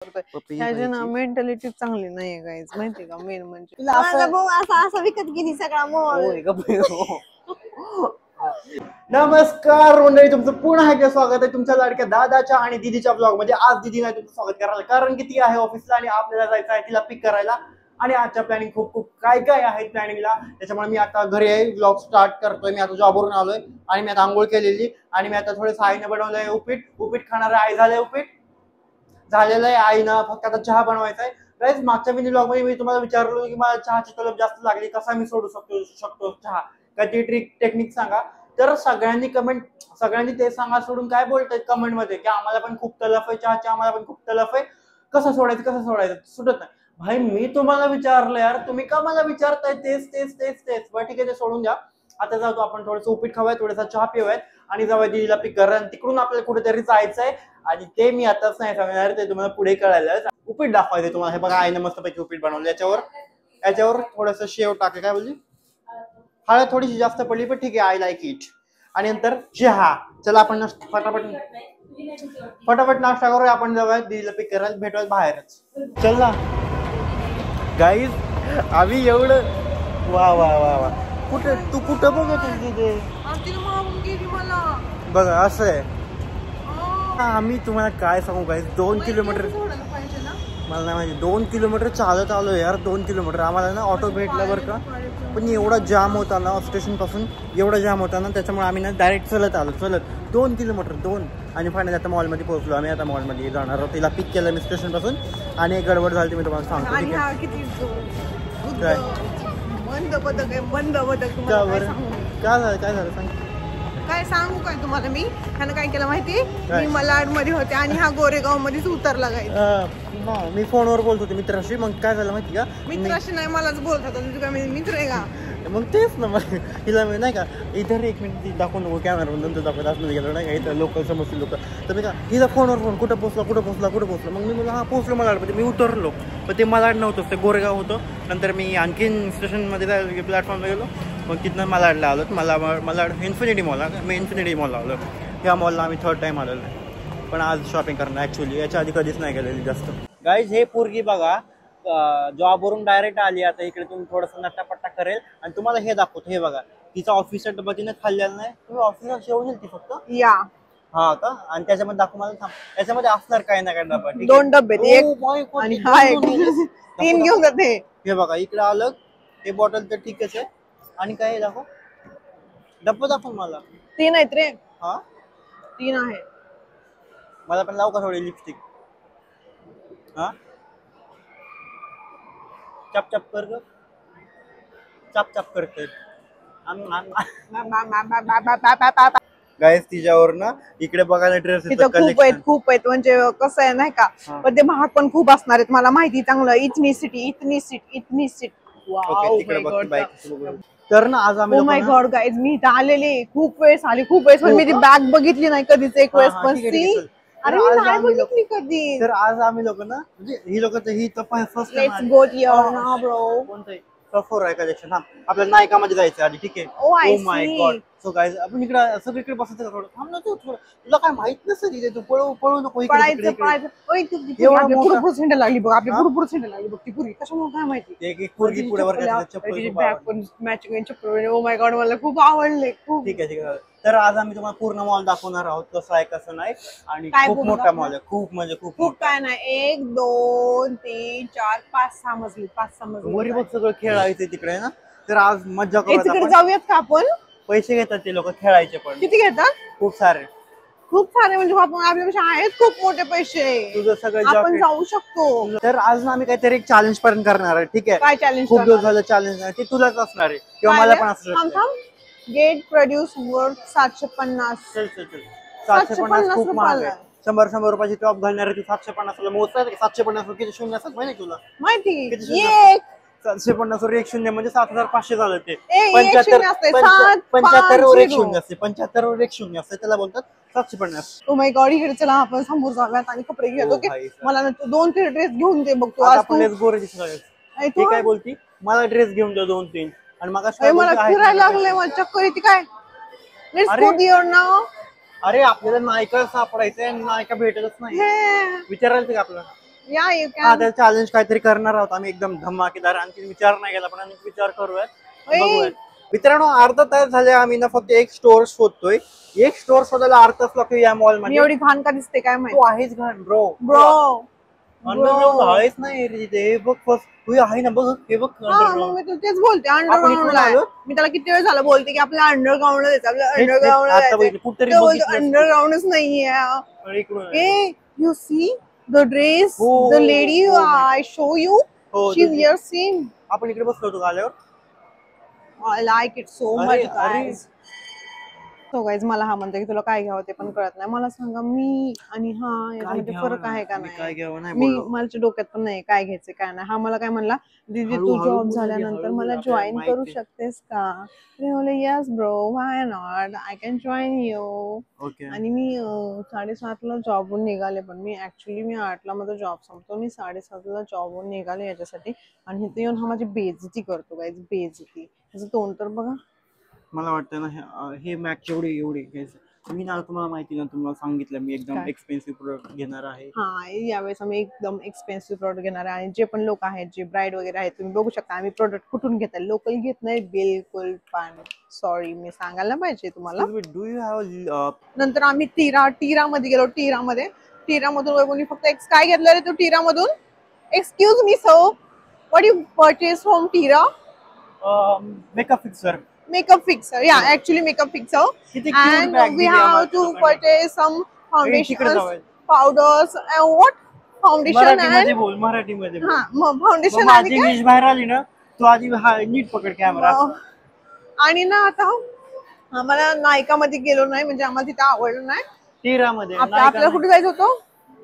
ह्याची ना मेंटॅलिटी चांगली नाहीये गाईज, माहितीये का? मेन म्हणजे असं विकत गेली सगळा मॉल. नमस्कार मंडळी, तुमचं पुन्हा एकदा स्वागत आहे तुमच्या लाडक्या दादाच्या आणि दीदीच्या ब्लॉग मध्ये. आज दीदी नाही तुमचं स्वागत करायला, कारण की ती आहे ऑफिसला आणि आपल्याला जायचं आहे तिला पिक करायला. आणि आजच्या प्लॅनिंग खूप काय काय आहे प्लॅनिंगला, त्याच्यामुळे मी आता घरी आहे, ब्लॉग स्टार्ट करतोय. मी आता जॉबवरून आलोय आणि मी आता आंघोळ केलेली आणि मी आता थोडं आईने बनवलंय उपीट खाणार आहे. आई झालंय उपीट झालेलं आहे, आईनं फक्त आता चहा बनवायचा आहे. गाईज, मागच्या मिनी ब्लॉग मध्ये मी तुम्हाला विचारलो की मला चहाची तलब जास्त लागली, कसा मी सोडू शकतो चहा, काय ती टेक्निक सांगा. तर सगळ्यांनी ते सांगा सोडून काय बोलतायत कमेंट मध्ये की आम्हाला पण खूप तलफ आहे चहाची, आम्हाला पण खूप तलफ आहे, कसं सोडायचं सुटत नाही. भाई मी तुम्हाला विचारलं यार, तुम्ही का मला विचारताय तेच. बरं ठीक आहे, ते सोडून द्या. आता जातो आपण थोडंसं उपीट खाऊयात, थोडासा चहा पिऊयात आणि जाऊया दीदीला पिक करा. तिकडून आपल्याला कुठेतरी जायचंय आणि ते मी आताच नाही सांगणार, ते तुम्हाला पुढे कळायला. उपीट दाखवायचे तुम्हाला. हे बघा, आईने मस्तपैकी उपीट बनवलं. याच्यावर थोडंसं शेव टाके, काय बोलली, हळद थोडीशी जास्त पडली पण ठीक आहे, आय लाईक इट. आणि नंतर चहा. चला आपण फटाफट नाश्ता करूया, आपण जाऊया दीदीला पिक करायला, भेटूया बाहेरच. चल ना गाईज, आम्ही एवढं वा कुठे तू कुठं बघत तिथे बघा, असं आहे. आम्ही तुम्हाला काय सांगू गाईज, 2 किलोमीटर मला नाही माहिती, 2 किलोमीटर चालत आलो यार. 2 किलोमीटर आम्हाला ना ऑटो भेटला बरं का, पण एवढा जाम होता ना स्टेशन पासून, एवढा जाम होता ना, त्याच्यामुळे आम्ही ना डायरेक्ट चलत 2 किलोमीटर आणि फायनली आता मॉलमध्ये पोहोचलो. आम्ही आता मॉलमध्ये जाणार आहोत. तिला पिक केलं मी स्टेशन पासून आणि एक गडबड झाली, मी तुम्हाला सांगतो. ठीक आहे, काय झालं सांग. काय सांगू काय तुम्हाला, मी ह्यानं काय केलं माहिती, मी मलाड मध्ये होते आणि हा गोरेगाव मध्येच उतरला गाईज. मी फोनवर बोलत होते मित्राशी. मग काय झालं माहिती का, मित्राशी नाही मलाच बोलत होता. तुझं काय मित्र आहे का? मग तेच ना, मग हिला नाही का इतर 1 मिनिट दाखवून नको कॅमेरा नंतर दाखवत आतमध्ये गेलो नाही का, इथं लोकल समजतील लोक. तर मी का हिला फोनवर फोन कुठं पोहोचला. मग मी मला हा पोहोचलो मलाडमध्ये. मी उतरलो पण ते मलाड नव्हतं, ते गोरेगाव होतं. नंतर मी आणखीन स्टेशनमध्ये जायला प्लॅटफॉर्मला गेलो, मग तिथनं मलाडला आलो. मलाड इन्फिनिटी मॉल आलो. ह्या मॉलला आम्ही 3rd टाइम आलेलो आहे, पण आज शॉपिंग करणार ॲक्च्युली. याच्या आधी कधीच नाही गेलेली जास्त. गाईज, हे पोरगी बघा जॉबवरून डायरेक्ट आली. आता इकडे तुम्ही थोडंसं नट्टापट्टा करेल आणि तुम्हाला हे दाखवतो. हे बघा, तिचा ऑफिसचा डब्बा तिने खाल्लेला नाही. तुम्ही ऑफिसला जेवून ती फक्त या हा का, आणि त्याच्यामध्ये दाखव मला. याच्यामध्ये असणार काय ना काय डब्बा. 2 डब्बे, आणि हा 3 घेऊन जाते. हे बघा, इकडे आलं ते बॉटल तर ठीकच आहे. आणि काय दाखव, डब्बा दाखव मला. 3 आहेत रे. हा 3 आहे. मला पण लाव का थोडी लिपस्टिक. हा चप कर ग, चप करते. गाईस, तिच्यावर ना इकडे बघायला ड्रेस खूप आहेत म्हणजे कसं आहे नाही का, पण ते महाग पण खूप असणार आहेत, मला माहिती चांगलं. इथनी सीट. तर ना आज आम्ही, ओ माय गॉड गाईज, मी इथं आलेले खूप वेळेस पण मी ती बॅग बघितली नाही कधीच एक वेळेस पण. अरे नाही बघितली कधी. तर आज आम्ही लोक ना, म्हणजे ही लोक तर ही first let's go here now bro. कोणतं सफोर आहे कलेक्शन. हा, आपल्याला नायकामध्ये जायचं आधी. ठीक आहे. Oh my God. So guys, आपण इकडे सगळीकडे बसायचं का थोडं. थांब ना तू थोडं, तुला काय माहित नसेल तिथे, तू पळू नको. पुढे सेंटर लागली बघ, आपली पुढे सेंटर लागली बघ ती पुरी. कशामुळे काय माहिती, एक पोरगी पुढे बॅग पण मॅचिंग चप्पल. ओ माय गॉड, मला खूप आवडले खूप. ठीक आहे. तर आज आम्ही तुम्हाला पूर्ण मॉल दाखवणार आहोत, कसं आहे कसं नाही. आणि खूप मोठा मॉल आहे, खूप म्हणजे खूप काय नाही. 1 2 3 4 5 6 मजली. वरी बघ सगळं खेळायचं तिकडे ना. तर आज मज्जा करू. जाऊयात का आपण. पैसे घेतात ते लोक खेळायचे, पण किती घेतात. खूप सारे म्हणजे आपण आपल्यापेक्षा आहेत खूप मोठे पैसे. तुझं सगळं आपण जाऊ शकतो. तर आज ना आम्ही काहीतरी एक चॅलेंज पण करणार आहे. ठीक आहे, काय चॅलेंज. खूप दिवस झालं चॅलेंज नाही, ते तुलाच असणार आहे किंवा मला पण असणार. Get produce worth 750. चल 750 खूप महाग आहे. 100 रुपयाची टॉप घालणार तू 750 मोजतात. 750 किती शून्य असतात माहिती तुला, माहिती. 750 वर 1 शून्य म्हणजे 7500 झालं. ते 75 वर 1 शून्य असते. 75 वर 1 शून्य असते, त्याला बोलतात 750. ओ माय गॉड, इकडे चला आपण समोर जाऊयात आणि कपडे घेऊयात. ओके, मला ना 2-3 ड्रेस घेऊन दे बघ. तू आज गोरे दिसणार. ती काय बोलती, मला ड्रेस घेऊन दे 2-3. आणि मग मला फिरायला लागले, मला चक्कर येते काय. अरे आपल्याला नायका सापडायचंय, नायका भेटतच नाही. विचारायचं का आपल्याला. या यू हा कॅन. त्या चॅलेंज काहीतरी करणार आहोत आम्ही एकदम धमाकेदार. आणखी विचार नाही केला पण आम्ही विचार करूयात. बघूयात. मित्रांनो अर्धा तास झाले आम्ही ना फक्त एक स्टोअर शोधतोय. एक स्टोअर शोधायला अर्धा तास लागतो या मॉल मी मध्ये. एवढी घाण का दिसते काय तू माहिती. आहेच घाण ब्रो. ब्रो अंडरग्राऊंड आहेच नाही रे तिथे. हे बघ फर्स्ट तू आहे ना बघ हे बघ हा मग अंडरग्राऊंड. मी तेच बोलते आपण अंडरग्राऊंडला इकडून आलो. मी त्याला किती वेळ झालं बोलते की आपल्या अंडरग्राऊंडला जायचं आपल्या आता अंडरग्राऊंडला बघितलं कुठतरी जायचं. बघितलं अंडरग्राऊंडच नाहीये. इकडून. ए यू सी द ड्रेस हो, द लेडी हो, हो. आय शो यू हो, शी ते- वियर सेम. आपण इकडे बसलो होतो आल्यावर. आय लाईक इट सो अरे, मच अरे. गाईज. सो गाईज मला हा म्हणतो की तुला काय घ्यावं ते पण कळत नाही. मला सांगा मी आणि हा याच्यामध्ये घ्यावं फरक ना? आहे का मी काय नाही. घ्यावं नाही मी बोललो. माझ्या डोक्यात पण नाही काय घ्यायचं काय नाही. हा मला काय म्हणला दीदी हळू- तू हळू जॉब बोल, झाल्यानंतर हळू मला बोल, जॉईन आपल्याला करू माहिती. शकतेस का. मी बोलले yes bro why not I can join you. Okay. आणि मी 7:30ला जॉबवरून निघाले पण मी 8ला माझा जॉब संपतो. मी 7:30ला जॉबवरून निघाले याच्यासाठी आणि इथे येऊन हा माझी बेइज्जती करतो गाईज. बेइज्जती त्याचं तोंड तर बघा. मला वाटतं ना हे मॅच एवढी घ्यायचं. मी ना तुम्हाला माहिती ना तुम्हाला सांगितलं मी एकदम काय? एक्सपेन्सिव्ह प्रोडक्ट घेणार आहे. हा यावेळेस आम्ही एकदम एक्सपेन्सिव्ह प्रोडक्ट घेणार आहे आणि जे पण लोक आहेत जे ब्राईड वगैरे आहेत तुम्ही बघू शकता आम्ही प्रोडक्ट कुठून घेतात. लोकल घेत नाही बिलकुल पण. सॉरी मी सांगायला पाहिजे तुम्हाला. डू यू हॅव नंतर आम्ही टीरा मध्ये गेलो. टीरा मधून कोणी फक्त काय घेतलं रे तू टीरा मधून. Excuse me so what you purchase from टीरा. Makeup fixer. Makeup fixer, yeah, actually makeup fixer. किती cute And bag we दिली have आम्हाला to लोकांनी. purchase some तिकडे foundations, जाऊया. powders, and what? Foundation मराठीमध्ये and बोल मराठीमध्ये बोल. हा मग फाउंडेशन माझी आणि काय? इंग्लिश बाहेर आली ना तू आधी नीट पकड कॅमेरा. आणि ना आता आम्हाला नायकामध्ये गेलो नाही म्हणजे आम्हाला तिथे आवडलं नाही. टीरामध्ये आपल्याला कुठे जायचं होतं.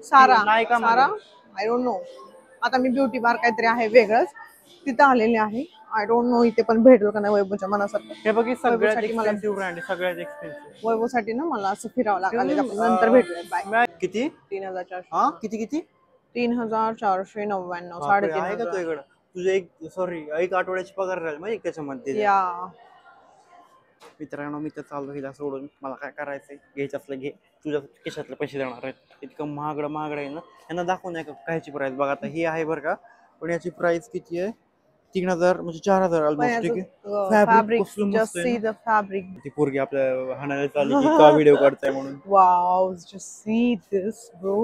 सारा नायकामध्ये. I don't know. आता मी ब्युटी बार काहीतरी आहे वेगळंच तिथं आलेले आहे. आय डोंट नो इथे पण भेटेल का नाही वैभवच्या मनासारखं. हे बघ हे सगळ्यात वैभवसाठी मला एक्सपेन्सिव्ह ब्रँड आहे सगळ्यात एक्सपेन्सिव्ह. वैभवसाठी ना मला असं फिरावं लागलं. आपण नंतर भेटूया. बाय. किती 3,400. हा किती 3,499. बापरे, आहे का 3,500. तुझ्याकडं. तुझे एक आठवड्याची पगार राहील माहिती त्याच्यामध्ये. या मित्रांनो मी तर चाललो हिला सोडून. मला काय करायचंय घ्यायचं असलं घे. तुझ्या खिशातले पैसे देणार आहेत. इतकं महागडं आहे ना. यांना दाखवू नये का कायची प्राइस बघा. आता ही आहे बरं का पण याची प्राइस किती आहे. 3,000 म्हणजे 4,000 ऑलमोस्ट. ठीक आहे. फॅब्रिक कसलं मस्त जस्ट आहे सी ना. The fabric. ती पोरगी आपल्या हाणायला चालली की का व्हिडिओ काढताय म्हणून. Wow just see this bro.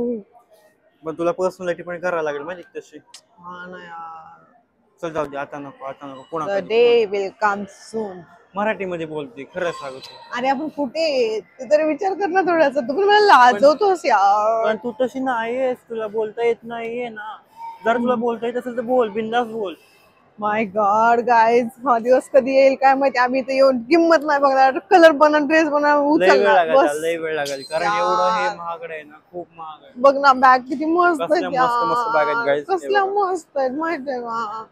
पण तुला पर्सनॅलिटी पण करायला लागेल माहिती तशी. हा ना यार. चल जाऊ दे आता नको द कोणा डे विल कम सून. मराठीमध्ये बोलते खरं सांगतो. अरे आपण कुठे तू तरी विचार कर ना थोडासा. तू पण मला लाजवतोस यार. पण तू तशी नाहीयेस. तुला बोलता येत नाहीये ना. जर तुला बोलता येत असेल तर बोल बिंदास बोल. माय गॉड गाईज हा दिवस कधी येईल काय माहिती. आम्ही इथे येऊन किंमत नाही बघणार. कलर बनवा ड्रेस बनवा लय उचलणार वेळ लागेल कारण एवढं हे महागड आहे ना. खूप महाग आहे. बघ ना बॅग किती मस्त कसल्या आहेत मस्त bag आहेत guys. कसल्या मस्त आहेत माहितीये का.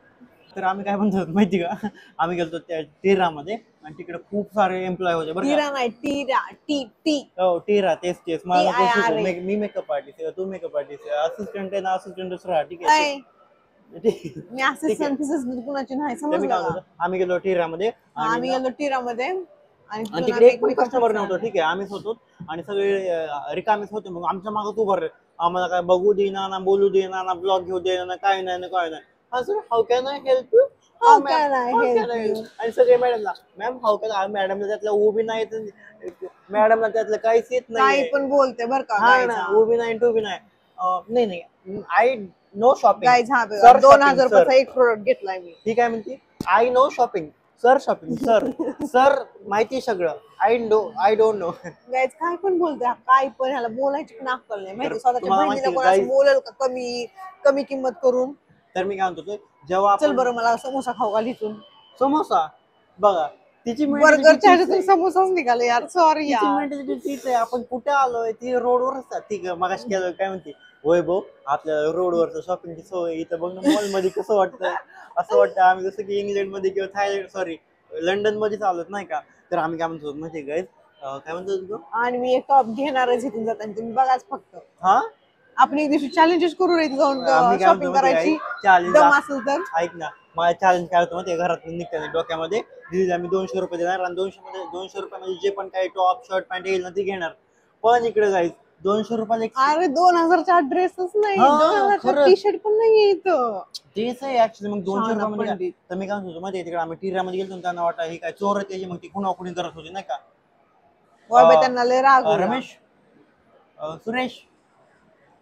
तर आम्ही काय म्हणतो माहिती का आम्ही गेलो त्या टीरामध्ये आणि तिकडे खूप सारे एम्प्लॉय होते बरं का. टीरा नाही टीरा टी. हो टीरा तेच मला नको TIRA. शिकव. मी मेकअप आर्टिस्ट आहे तू मेकअप आर्टिस्ट आहे. असिस्टंट आहे ना असिस्टंटच राहा ठीक आहे. मी असिस्टंट कुणाची नाही तर मी समजलं काय का? म्हणतो आम्ही गेलो टीरामध्ये आम्ही गेलो टीरामध्ये आणि आणि तिकडे एक पण कस्टमर नव्हतं. ठीक आहे आम्हीच होतो आणि सगळे रिकामीच होते. मग आमच्या मागं तू भरले. आम्हाला काय बघू देना ना बोलू देना ना ब्लॉग घेऊ देना ना काय नाही. How can I help you. How can I help you? आणि सगळे मॅडमला मॅम हाऊ कॅन. मॅडमला त्यातलं उभी नाही मॅडमला त्यातलं काहीच येत काही नाही. पण बोलते बर का. हा ना उभी नाही टू बी नाही नाही आय नो शॉपिंग. गाईज हा Sir, 2,000 shopping, रुपयाचा एक प्रोडक्ट घेतलाय मी. ही काय म्हणते I know shopping sir shopping sir माहिती सगळं आय डोंट नो. गाईज काय पण बोलते काय पण ह्याला बोलायची पण अक्कल नाही माहिती. स्वतःच्या तुम्हाला बहिणीला माहिती कोण guys- असं बोलेल का कमी किंमत करून. तर मी काय म्हणतो जेव्हा चल बरं मला समोसा खाऊ घाल इथून. समोसा बघा तिची बर्गरच्या ह्याच्यातून समोसाच निघाले यार. सॉरी यार. मेंटॅलिटी तीच आहे. आपण कुठे आलोय ती रोडवर असतात. ठीक आहे मगाशी केलं काय म्हणते वैभव आपल्या रोडवरचं शॉपिंगची सवय इथं बघ ना मॉल मध्ये कसं वाटतंय. असं वाटतं आम्ही जसं की इंग्लंड मध्ये किंवा थायलंड लंडन मध्ये चालत नाही का. तर आम्ही काय म्हणतो माहिती गाईज काय म्हणतो आणि मी एक टॉप घेणारच इथून जाताना तुम्ही बघाच फक्त. हा आपण एक दिवशी चॅलेंजेस करू इथे जाऊन आम्ही काय शॉपिंग म्हणतो करायची चॅलेंज दम असेल तर. ऐक ना मला चॅलेंज काय होतं माहिती घरातून निघताना डोक्यामध्ये दिदीला मी 200 रुपये देणार आणि 200 रुपयामध्ये जे पण काही टॉप शर्ट पॅन्ट येईल ना ती घेणार. पण इकडे जाईल 200 रुपयाला एक अरे 2000चा ड्रेसच नाही, हा, 2000चा खरंच. टी शर्ट पण नाहीये इथं. तेच आहे ऍक्च्युली. मग 200 शहाणा रुपये पंडित. तर मी काय म्हणतो माहिती तिकडे आम्ही टिऱ्यामध्ये गेलो त्यांना वाटलं हे काय चोर त्याची, मग ती कुणाकुणी करत होती नाही का. बाबा त्यांना लय राग आला. रमेश सुरेश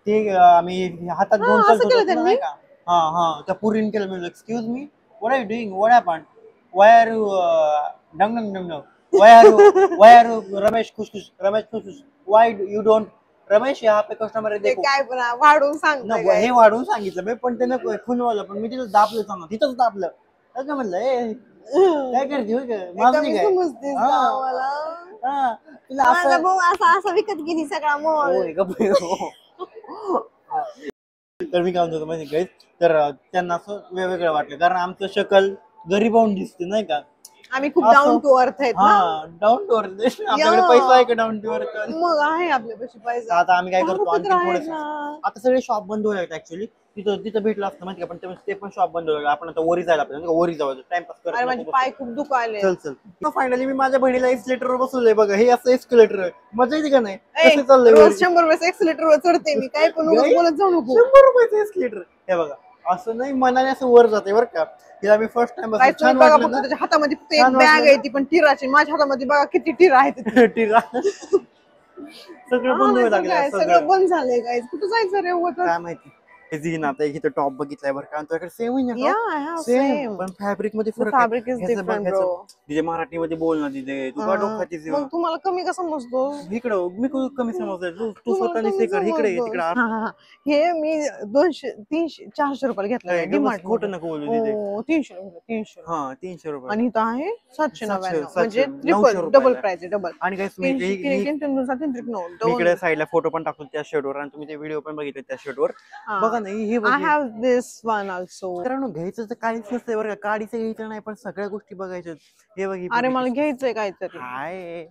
ते आम्ही हातात घेऊन असं चालतो केलं होतो त्यांनी? नाही का. हा त्या पुरीने केलं. मी excuse me what are you doing, what happen, why are you dung dung dung, why are you Ramesh खुशखुश, रमेश खुशखुश, व्हाय यू डोंट रमेश यहाँ पे कस्टमर आहे ते देखो. काय पण वाढून सांगतोय काय. हे वाढवून सांगितलं मी, पण त्यानं खुनवलं. पण मी तिथं दाबलं, सांगा तिथंच दाबलं. काय म्हणलं ए काय करते होय का, माजली काय. समजतेस हा. का मला? हा, तुला माझा असं भाऊ असा विकत गेली सगळा मॉल. होय का बाई, हो. तर मी काय म्हणतो माहिती काय, तर त्यांना असं वेगवेगळं वाटलं कारण आमचं शकल गरीबाहून दिसते नाही का. आम्ही खूप असं. डाऊन टू अर्थ आहेत ना. हा, डाऊन टू अर्थ. आपल्याकडे या. पैसा आहे का डाऊन टू अर्थ. मग आहे आपल्यापाशी पैसा. आता आम्ही काय करतो दहा आणखी रुपये तर थोडस. आहेत ना. आता सगळे शॉप बंद होईल ऍक्च्युली. तिथं भेटलं असतं माहिती का, पण ते पण शॉप बंद होईल. आपण आता वरी जायला पाहिजे, वरी जाऊ टाइमपास अरे माझे करत. पाय खूप दुखायले. चल फायनली मी माझ्या बहिणीला एस्केलेटर वर बसवलंय बघा. हे असं एस्केलेटर आहे, मजा येते का नाही. ए, कसं चाललंय रोज वरी? 100 रुपये एक्सिलेटर वर चढते मी, काय पण उगाच गाई? बोलत जाऊ नको. 100 रुपयाचं एस्केलेटर. हे बघा असं नाही, मनाने असं वर जाते बरं का. तिला मी फर्स्ट टाइम काय छान तुम्ही बघा वाटलं फक्त ना. त्याच्या हातामध्ये फक्त एक छान बॅग वाटलं आहे ना? ती पण टिराची. माझ्या हातामध्ये बघा किती टिरा आहेत. टिरा. सगळं बंद व्हायला लागलं. सगळं बंद झालंय काय. कुठं जायचं रे उगाच? काय माहिती. हे जीन आता इथं टॉप बघितलाय बरं का, तुझ्याकडे सेम आहे या ना. I have same, same. पण फॅब्रिक मध्ये The फरक आहे. fabric is ह्याचं बघ, different, ह्याचं- bro. तिथे मराठीमध्ये बोल ना तिथे. तू का डोक्याची मग तुम्हाला कमी का समजतो? इकडं मी कमी समजतोय. तू तुम्हाला स्वतःने कमी कर इकडे समजतो. तिकडे. हा, हा, हा. हे मी 200 300 400 रुपयाला घेतलं डिमार्ट. खोटं नको बोलू तिथे. 300 रुपये 300. हा 300 रुपये. आणि इथं आहे 799 700, म्हणजे 900 ट्रिपल डबल रुपयाला. प्राइस आहे डबल. आणि काय मी 300 इकडे साईडला फोटो पण टाकतो त्या शर्टवर, आणि तुम्ही ते व्हिडिओ पण बघितले त्या शर्टवर. बघा ना हे बघ. I have this one also. मित्रांनो घ्यायचं तर काहीच नसतंय बरं का. काडीचं घ्यायचं नाही, पण सगळ्या गोष्टी बघायच्या. हे बघ अरे मला घ्यायचंय काहीतरी. हाय,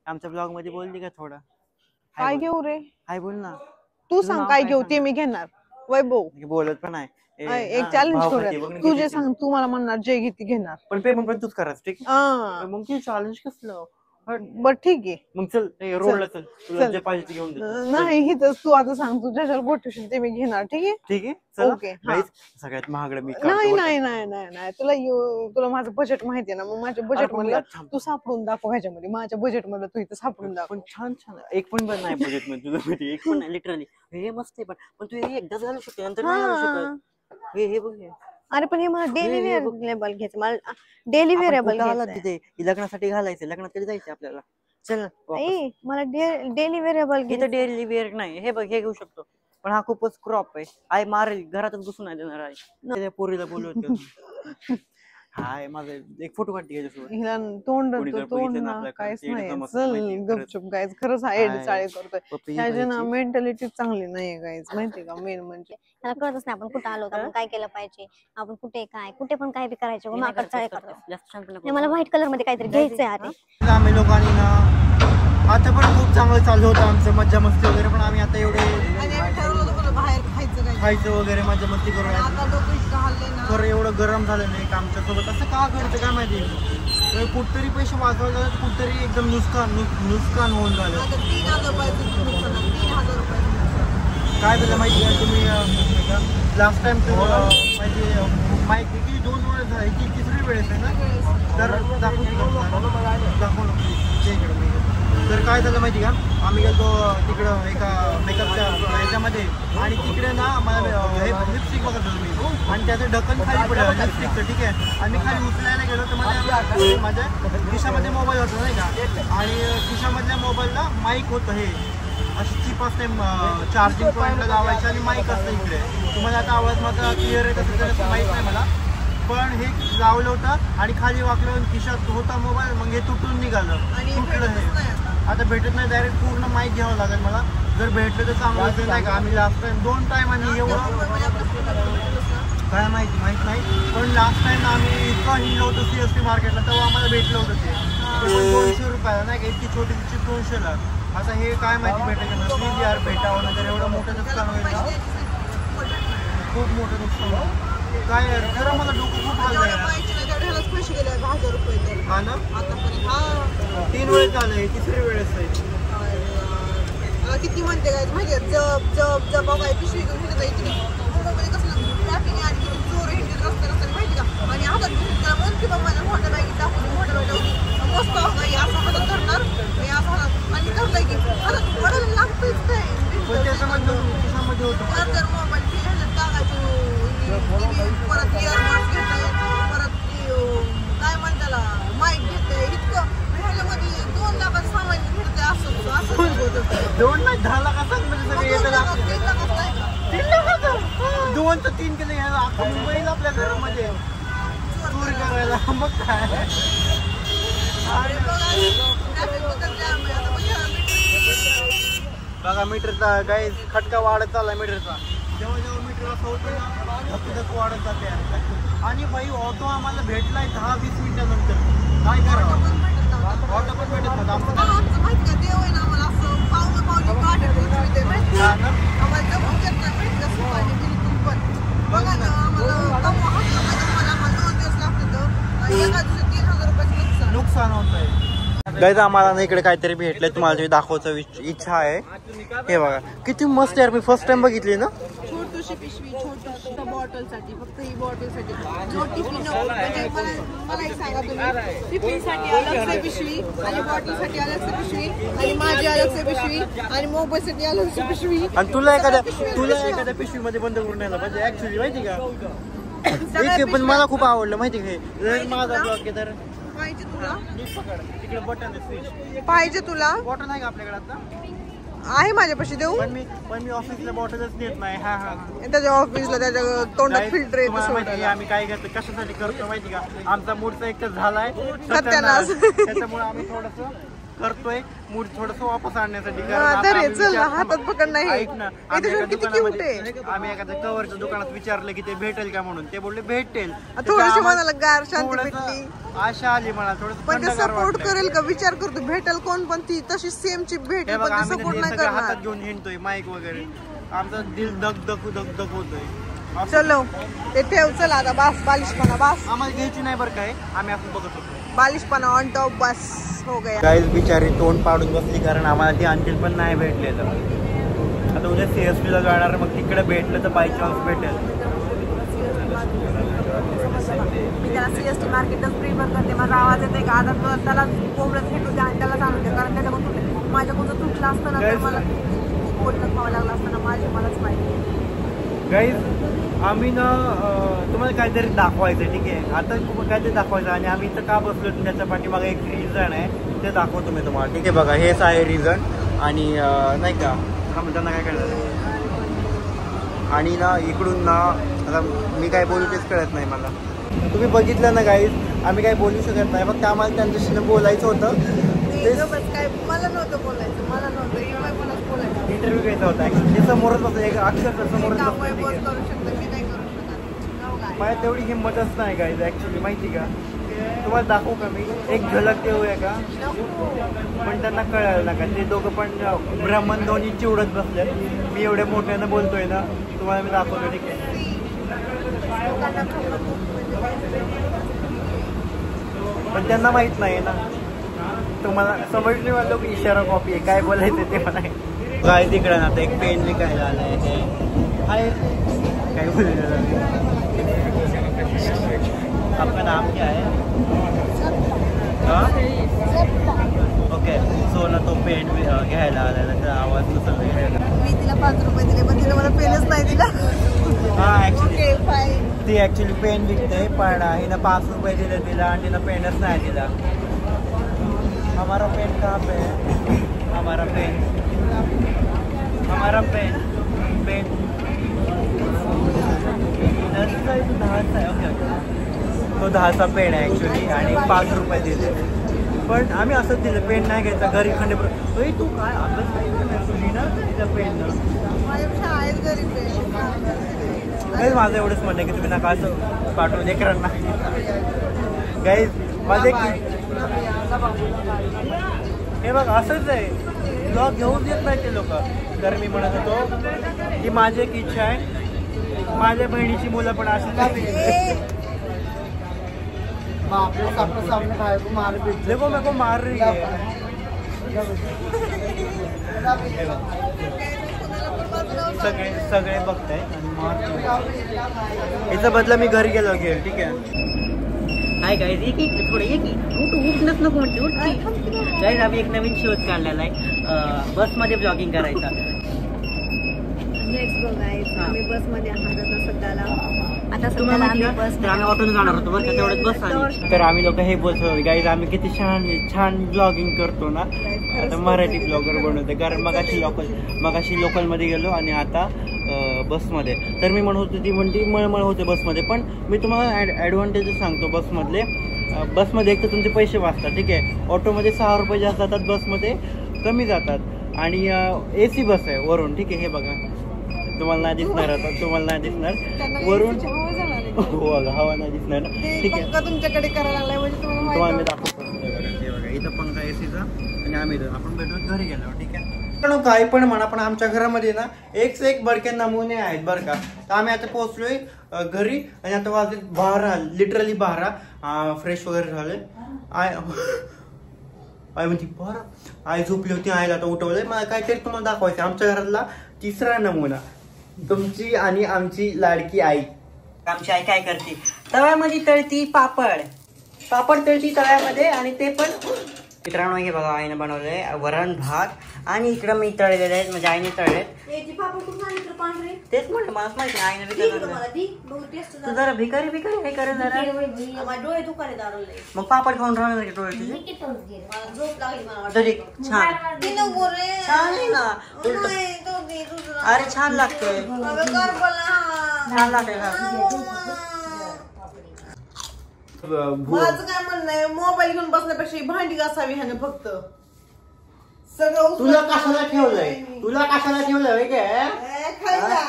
आमच्या ब्लॉग मध्ये बोलली का थोडं. काय घेऊ रे? हाय बोल ना. तू तुझं सांग नाव काय काय घेऊ सांग? ते मी घेणार. वैभव बोलत पण आहे. एक चॅलेंज करूया. तू जे सांग तू मला म्हणणार जे घेते घेणार. पण पेमेंट पण तूच करायचं ठीक आहे. हा. मग ते चॅलेंज कसलं. बर ठीक आहे. मग चल रोडला चल, तुला जे पाहिजे ते घेऊन दे. नाही हिथं तू आता सांग तू ज्याच्यावर बोट ठेवशील ते मी घेणार. ठीक आहे. ठीक आहे चल. ओके. सगळ्यात महागडं मी नाही नाही नाही नाही नाही तुला माझं बजेट माहितीये ना. मग माझ्या बजेट मधलं तू सापडून दाखव ह्याच्यामध्ये. माझ्या बजेट मधलं तू इथं सापडून दाखव. पण छान छान एक पण नाही बजेट मध्ये तुझं मध्ये एक पण नाही लिटरली. हे मस्त आहे पण तू हे एकदाच घालू शकते नंतर नाही घालू शकत. हे बघ हे. अरे पण हे मला डेली वेअरेबल घ्यायचं. मला डेली वेअरेबल घ्यायचं. तिथे लग्नासाठी घालायचं. लग्नात कधी जायचं आपल्याला. चल ना वापस. मला डेली वेअरेबल इथं घ्यायचं. डेली वेअर नाही. हे बघ हे घेऊ शकतो, पण हा खूपच क्रॉप आहे. आई मारेल, घरातच घुसून नाही देणार आई. त्या पोरीला बोलवत. हाय माझा एक फोटो काढते याच्यासोबत. हिला तोंड कोणी जर तोंड बघितलं ना ना आपल्याकडे, काहीच ते नाही. जमत चल माहिती आहे, गपचूप गायज खरंच आहे हाय. चाळे करतोय. पप्पी त्याच्या ना खायची. मेंटॅलिटी चांगली नाहीये गायज माहितीये का. मेन म्हणजे मला कळतच नाही आपण कुठं आलो आपण काय केलं पाहिजे. आपण कुठे पण काय बी करायचं. माकड चाळे करतो. जास्त शांत नको. नाही, मला व्हाईट कलर मध्ये काहीतरी घ्यायचंय आधी. आम्ही लोकांनी ना आता पण खूप चांगलं चालू होतं आमचं मज्जा मस्ती वगैरे, पण आम्ही आता एवढे बाहेर खायचं काय खायचं वगैरे मज्जा मस्ती करून आता डोकं इतकं हल्लंय ना. खरं एवढं गरम झालं नाही का आमच्यासोबत. असं का घडतं काय माहिती. कुठतरी पैसे वाचवायला जातात, कुठतरी एकदम नुकसान होऊन झालं. आता 3000 रुपयाचं नुकसान आहे. 3000 रुपयाचं. काय झालं माहिती आहे तुम्ही लास्ट टाइम माझी माईक किती 2 वेळेस झाली की तिसरी वेळेस आहे ना. तर दाखवू तर काय झालं माहिती का. आम्ही गेलो तिकडं एका मेकअपच्या ह्याच्यामध्ये, आणि तिकडे ना मला हे लिपस्टिक बघत होतो मी, आणि त्याचं ढक्कन खाली पडलं लिपस्टिकचं. ठीक आहे. आणि मी खाली उचलायला गेलो तर माझ्या खिशामध्ये मोबाईल होता नाही का, आणि खिशामधल्या मोबाईलला माईक होतं. हे अशी चिप असते चार्जिंग पॉईंटला लावायची, आणि माईक असतं इकडे. तुम्हाला आता आवाज माझा क्लिअर येत असेल तर माहीत नाही मला, पण हे लावलं होतं आणि खाली वाकलं, खिशात होता मोबाईल. मग हे तुटून निघालं. तुटलं हे आता भेटत नाही. डायरेक्ट पूर्ण माईक घ्यावं लागेल मला. जर भेटलं तर चांगलं असेल नाही का. आम्ही लास्ट टाइम 2 टाइम आणि एवढं काय माहित नाही, पण लास्ट टाइम आम्ही इतकं हिंडलो होतो CST मार्केटला, तेव्हा आम्हाला भेटलं होतं ते. पण 200 रुपयाला नाही का. इतकी छोटी चिप 200ला. आता हे काय माहिती भेटायचं ना. प्लीज यार भेटावं ना. जर एवढं मोठं नुकसान होईल ना, खूप मोठं नुकसान होईल. काय यार खरं मला डोकं खूप हाल आहे. पैसे गेले 1000 रुपये. हा ना. आतापर्यंत 3 वेळेस झालं, 3री वेळेस आहे. मला किती म्हणते काय माहिती जप जप जप काय पिशवी घेऊन हिंडत जायची मुंबईमध्ये कसलं ट्रॅफिक आहे आणि चोर हिंडत रस्त्याला माहिती का आणि हातात घेऊन म्हणून की बाबा माझ्या मोठ्या बॅगेत टाकून मोठ्या बॅगेत मस्त काही असं हातात धरणार असं आणि धरलंय की हातात पडायला लागतंच काय तर मोबाईल टाकायचो परत इयरबड्स घेतोय परत काय म्हणताला माईक घेतोय इतकं ह्याच्यामध्ये 2 लाखाचं सामान घेतोय असं 2 लाख 10 लाख असं म्हणजे सगळे येतात 3 लाख नाही का 3 लाख 2 तर 3 केले अख्खं मुंबईला आपल्या घरामध्ये चोरी करायला मग काय बघा मीटरचा काही खटका वाढत चालला मीटरचा जेव्हा जेव्हा मीटर असं होतं ना धक वाढत जाते आणि भाई ऑटो आम्हाला भेटलाय 10-20 मिनिटानंतर काय करावं ऑटो पण भेटत होता नुकसान होत आहे गाईज आम्हाला ना इकडे काहीतरी भेटलंय तुम्हाला दाखवायचं इच्छा आहे हे बघा किती मस्त यार मी फर्स्ट टाइम बघितली ना छोटीशी पिशवी छोट्या बॉटल साठी फक्त ही बॉटल साठी जो टिफिन म्हणजे मला एक सांगा तुम्ही टिफिन साठी अलग पिशवी आणि बॉटल साठी अलग पिशवी आणि माझी अलग पिशवी आणि मोबाईल साठी अलग पिशवी आणि तुला एखाद्या पिशवीमध्ये बंद करून न्यायला पाहिजे ऍक्च्युली माहिती का पण मला खूप आवडलं माहिती का माझा ब्लॉग आहे तर पाहिजे तुला तिकडे बटन स्विच पाहिजे तुला बॉटल आहे का आपल्याकडे आता आहे माझ्यापाशी देऊ पण मी ऑफिसला बॉटलच देत नाही हा त्याच्या ऑफिसला त्याच्या तोंडात फिल्टर येतं आम्ही काय करतो कशासाठी करतो माहिती का आमचा मूडचा एक झालाय सत्यानाश त्याच्यामुळे आम्ही थोडस करतोय मूड थोडस वापस आणण्यासाठी हातात पकड नाही ऐक ना किती क्यूट आहे आम्ही एखाद्या कवरच्या दुकानात विचारलं की ते भेटेल का म्हणून ते बोलले भेटेल थोडीशी मनाला गार शांती भेटली आशा आली मला थोडस पण ते सपोर्ट करेल का विचार करतो भेटेल कोण पण ती तशी सेम ची भेटेल पण ते सपोर्ट नाही करणार हातात घेऊन हिंडतोय माईक वगैरे आमचं दिल धक होतोय चलो ते ठेव चला आता बास बालिशपणा बास आम्हाला घ्यायची नाही बरं काय आम्ही असं बघत होतो बालिशपणा ऑन टॉप बस हो गया गाईज बिचारी तोंड पाडून बसली कारण आम्हाला ती आणखी पण नाही भेटलेलं आता उद्या CST ला जाणार मग तिकडे भेटलं तर बाय चान्स भेटेल मी त्याला CST मार्केटच प्रिफर करते माझा आवाज येते का आता त्याला कोंबड्यात भेटू द्या आणि त्याला सांगते कारण त्याच्याकडून माझ्याकडून तुटलं असतं ना तर मला बोलणं खावं लागलं असतं ना मलाच माहिती गाईज आम्ही ना तुम्हाला काहीतरी दाखवायचं ठीक आहे आता काहीतरी दाखवायचं आणि आम्ही इथं का बसलो त्याच्या पाठीमागे एक रिझन आहे ते दाखवतो मी तुम्हाला ठीक आहे बघा हेच आहे रिझन आणि नाही का त्यांना काय कळलं आणि ना इकडून ना आता मी काय बोलू तेच कळत नाही मला तुम्ही बघितलं ना गाईज आम्ही काही बोलू शकत नाही फक्त आम्हाला त्यांच्याशी बोलायचं होतं काय मला नव्हतं बोलायचं मला नव्हतं इंटरव्ह्यू घ्यायचा होता ऍक्च्युली समोरच होतं एक अक्षर समोरच मला तेवढी हिंमतच नाही गाईज ऍक्च्युली माहिती का तुम्हाला दाखवू का मी एक झलक देऊया का पण त्यांना कळायला नका ते दोघं पण ब्राह्मण दोन्ही चिवडत बसले मी एवढ्या मोठ्यानं बोलतोय ना तुम्हाला मी दाखवतो ठीक आहे पण त्यांना माहित नाही ना तुम्हाला समजले मला लोक इशारा कॉपी आहे काय बोलायचं ते मला काय तिकडं ना आता एक पेन विकायला आलाय हाय काय बोलायचं आपका नाम क्या है ओके सो ना तो पेन घ्यायला आलाय त्याचा आवाज नसेल मी तिला 5 रुपये दिले पण तिला मला पेनच नाही दिला हा ऍक्च्युली ती ऍक्च्युली पेन विकते पण हिनं 5 रुपये दिले तिला आणि तिनं पेनच नाही दिला हमारा पेन कहाँ पे है हमारा पेन तो 10चा पेन आहे ऍक्च्युली आणि 5 रुपये दिले पण आम्ही असंच दिलं पेन नाही घ्यायचा घरी खंडे तू काय असंच ना तिचं पेन माझं एवढंच म्हणणं की तुम्ही नका असं पाठवून लेकरांना गाईज माझे हे बघ असंच आहे ब्लॉग घेऊन देत नाही ते लोक तर मी म्हणत होतो की माझी एक इच्छा आहे माझ्या बहिणीची मुलं पण असेल देखो मेरे को मार रही है सगळे बघताय याचा बदला मी घरी गेलो घेईल. ठीक आहे. हाय गाईज, एक थोडं उठणंच नको म्हणते उठती. गाईज आम्ही एक नवीन शोध काढलेला आहे बसमध्ये ब्लॉगिंग करायचा. Let's go guys. आम्ही बस मध्ये आहात आता सध्याला. आता तुम्हाला सध्याला आम्ही माहिती बस तर आम्ही ऑटोने जाणार होतो बरं का, तेवढ्यात बस आली. तर आम्ही लोक हे बोलतो गाईज आम्ही किती छान ब्लॉगिंग करतो ना. आता मराठी ब्लॉगर बनवते कारण मगाशी लोकलमध्ये गेलो आणि आता बसमध्ये. तर मी म्हणत होतो ती म्हणते मळमळ होते बसमध्ये. पण मी तुम्हाला ॲडव्हान्टेजेस सांगतो बसमधले. बसमध्ये एक तर तुमचे पैसे वाचतात. ठीक आहे. ऑटोमध्ये 6 रुपये जास्त जातात, बसमध्ये कमी जातात. आणि AC बस आहे वरून. ठीक आहे. हे बघा तुम्हाला नाही दिसणार, आता तुम्हाला नाही दिसणार वरून. हो हवा नाही दिसणार ना. ठीक आहे. तुमच्याकडे करायला लागलाय म्हणजे तुम्हाला मी दाखवतो. हे बघा इथं पंखा ACचा आणि आम्ही आपण भेटून घरी गेलो. ठीक आहे. पण काही पण म्हणा पण आमच्या घरामध्ये ना एक से एक बडके नमुने आहेत बरं का. तर आम्ही आता पोहोचलोय घरी आणि आता वाजले 12 लिटरली 12. फ्रेश वगैरे झाले. आय म्हणते 12. आई झोपली होती, आईला आता उठवलंय. मला काहीतरी तुम्हाला दाखवायचं. आमच्या घरातला तिसरा नमुना तुमची आणि आमची लाडकी आई. आमची आई काय करते, तव्यामध्ये तळती पापड तळती तव्यामध्ये. आणि ते पण मित्रांनो हे बघा आईने बनवलंय वरण भात. आणि इकडं मी तळलेले आहेत म्हणजे आईने तळलेत. तेच म्हणलं मलाच माहिती आईने बी तू जरा भिकारी हे करे जरा. मग पापड खाऊन राहणार डोळे तुझे छान आहे ना. अरे छान लागतोय छान लागतंय. माझं काय म्हणणं आहे, मोबाईल घेऊन बसण्यापेक्षा ही भांडी घासावी ह्याने फक्त. सगळं तुला कशाला ठेवलंय काय खायला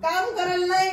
काम करायला नाही.